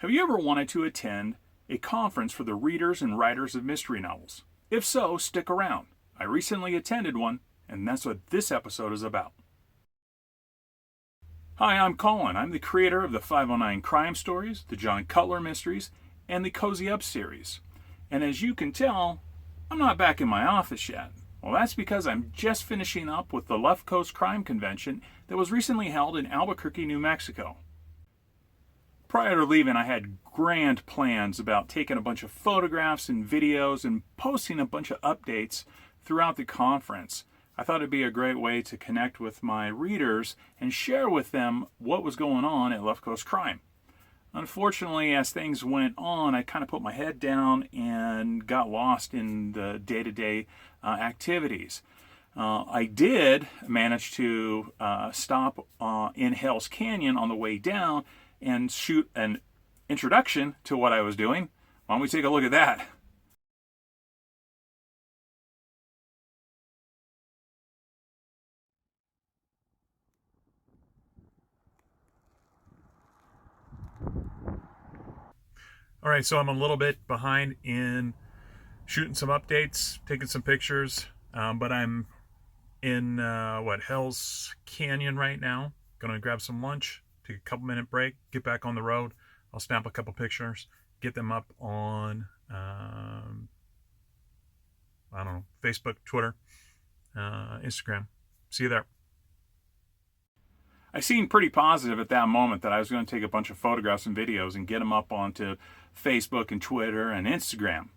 Have you ever wanted to attend a conference for the readers and writers of mystery novels? If so, stick around. I recently attended one, and that's what this episode is about. Hi, I'm Colin. I'm the creator of the 509 Crime Stories, the John Cutler Mysteries, and the Cozy Up series. And as you can tell, I'm not back in my office yet. Well, that's because I'm just finishing up with the Left Coast Crime Convention that was recently held in Albuquerque, New Mexico. Prior to leaving, I had grand plans about taking a bunch of photographs and videos and posting a bunch of updates throughout the conference. I thought it'd be a great way to connect with my readers and share with them what was going on at Left Coast Crime. Unfortunately, as things went on, I kind of put my head down and got lost in the day-to-day activities. I did manage to stop in Hell's Canyon on the way down and shoot an introduction to what I was doing. Why don't we take a look at that? All right, so I'm a little bit behind in shooting some updates, taking some pictures, but I'm in Hell's Canyon right now. Gonna grab some lunch, take a couple minute break, get back on the road. I'll snap a couple pictures, get them up on I don't know, Facebook, Twitter, Instagram. See you there. I seemed pretty positive at that moment that I was going to take a bunch of photographs and videos and get them up onto Facebook and Twitter and Instagram.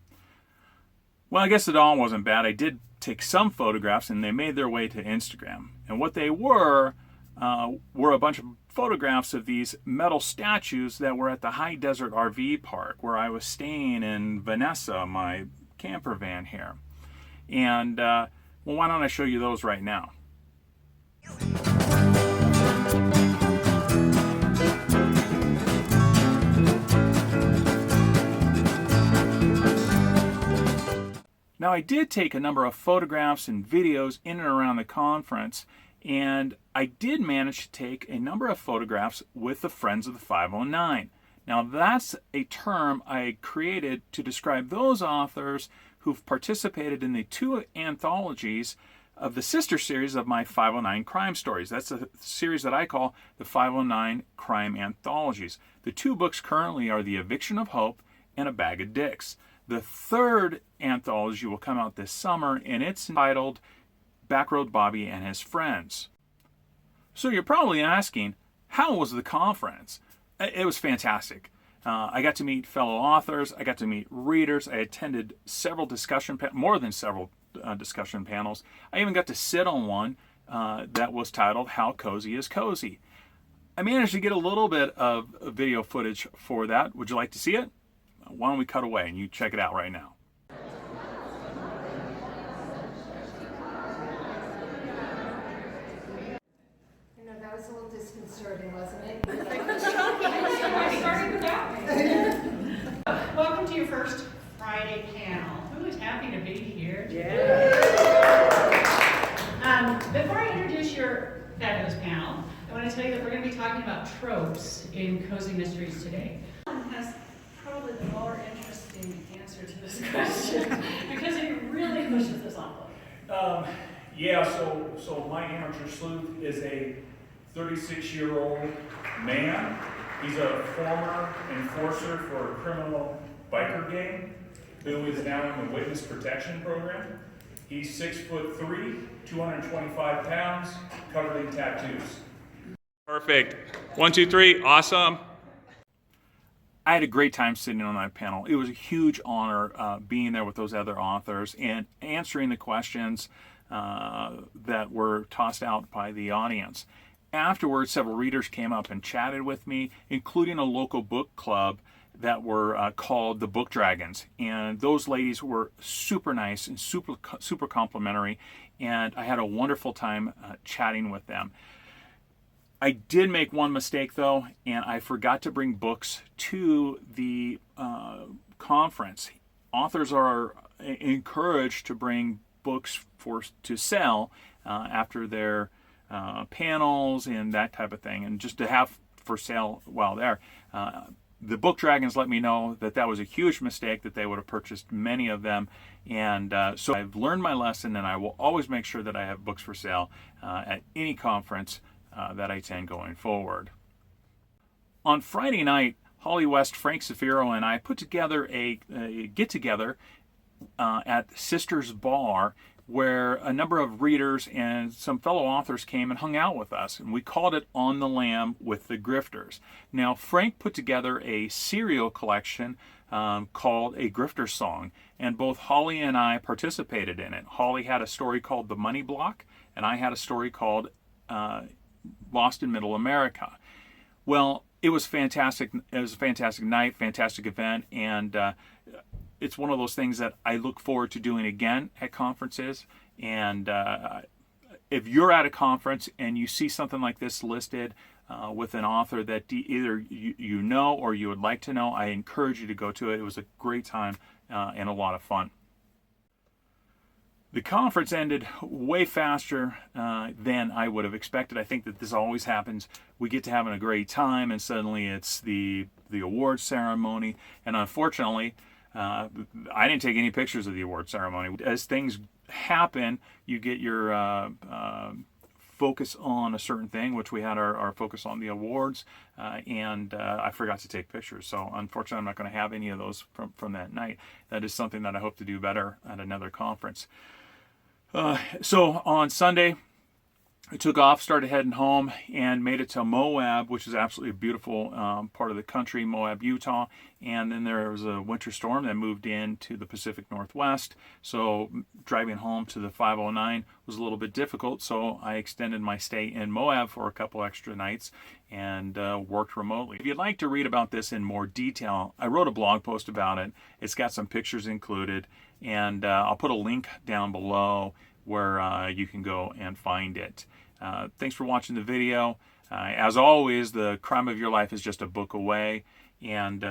Well, I guess it all wasn't bad. I did take some photographs and they made their way to Instagram. And what they were a bunch of photographs of these metal statues that were at the High Desert RV Park where I was staying in Vanessa, my camper van here. And, well, why don't I show you those right now? Now, I did take a number of photographs and videos in and around the conference, and I did manage to take a number of photographs with the Friends of the 509. Now, that's a term I created to describe those authors who've participated in the two anthologies of the sister series of my 509 Crime Stories. That's a series that I call the 509 Crime Anthologies. The two books currently are The Eviction of Hope and A Bag of Dicks. The third anthology will come out this summer, and it's entitled Backroad Bobby and His Friends. So you're probably asking, how was the conference? It was fantastic. I got to meet fellow authors. I got to meet readers. I attended several more than several discussion panels. I even got to sit on one that was titled How Cozy is Cozy. I managed to get a little bit of video footage for that. Would you like to see it? Why don't we cut away and you check it out right now. You know, that was a little disconcerting, wasn't it? Welcome to your first Friday panel. Who is happy to be here today? Before I introduce your fabulous panel, I want to tell you that we're going to be talking about tropes in cozy mysteries today. Has probably the more interesting answer to this question because he really pushes this envelope. So my amateur sleuth is a 36-year-old man. He's a former enforcer for a criminal biker gang who is now in the witness protection program. He's 6'3", 225 pounds, covered in tattoos. Perfect. 1, 2, 3. Awesome. I had a great time sitting on that panel. It was a huge honor being there with those other authors and answering the questions that were tossed out by the audience. Afterwards, several readers came up and chatted with me, including a local book club that were called the Book Dragons. And those ladies were super nice and super complimentary, and I had a wonderful time chatting with them. I did make one mistake, though, and I forgot to bring books to the conference. Authors are encouraged to bring books to sell after their panels and that type of thing, and just to have for sale while there. the Book Dragons let me know that that was a huge mistake, that they would have purchased many of them. And so I've learned my lesson, and I will always make sure that I have books for sale at any conference that I attend going forward. On Friday night, Holly West, Frank Zafiro, and I put together a get-together at Sisters Bar, where a number of readers and some fellow authors came and hung out with us, and we called it On the Lam with the Grifters. Now, Frank put together a serial collection called A Grifter Song, and both Holly and I participated in it. Holly had a story called The Money Block, and I had a story called Lost in Middle America. Well, it was fantastic. It was a fantastic night, fantastic event, and it's one of those things that I look forward to doing again at conferences. And if you're at a conference and you see something like this listed with an author that either you know or you would like to know, I encourage you to go to it. It was a great time and a lot of fun. The conference ended way faster than I would have expected. I think that this always happens. We get to having a great time, and suddenly it's the award ceremony. And unfortunately, I didn't take any pictures of the award ceremony. As things happen, you get your focus on a certain thing, which we had our focus on the awards, and I forgot to take pictures. So unfortunately, I'm not going to have any of those from that night. That is something that I hope to do better at another conference. So on Sunday, I took off, started heading home, and made it to Moab, which is absolutely a beautiful part of the country, Moab, Utah. And then there was a winter storm that moved into the Pacific Northwest. So driving home to the 509 was a little bit difficult. So I extended my stay in Moab for a couple extra nights and worked remotely. If you'd like to read about this in more detail, I wrote a blog post about it. It's got some pictures included, and I'll put a link down below where you can go and find it. Thanks for watching the video. As always, the crime of your life is just a book away. And,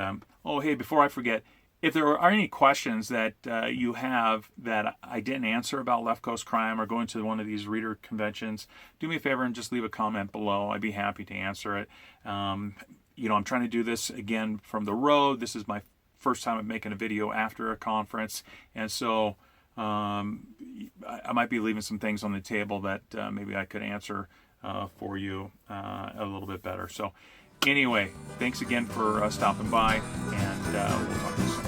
oh, hey, before I forget, if there are any questions that you have that I didn't answer about Left Coast Crime or going to one of these reader conventions, do me a favor and just leave a comment below. I'd be happy to answer it. You know, I'm trying to do this again from the road. This is my first time I'm making a video after a conference. And so I might be leaving some things on the table that maybe I could answer for you a little bit better. So anyway, thanks again for stopping by, and we'll talk to you soon.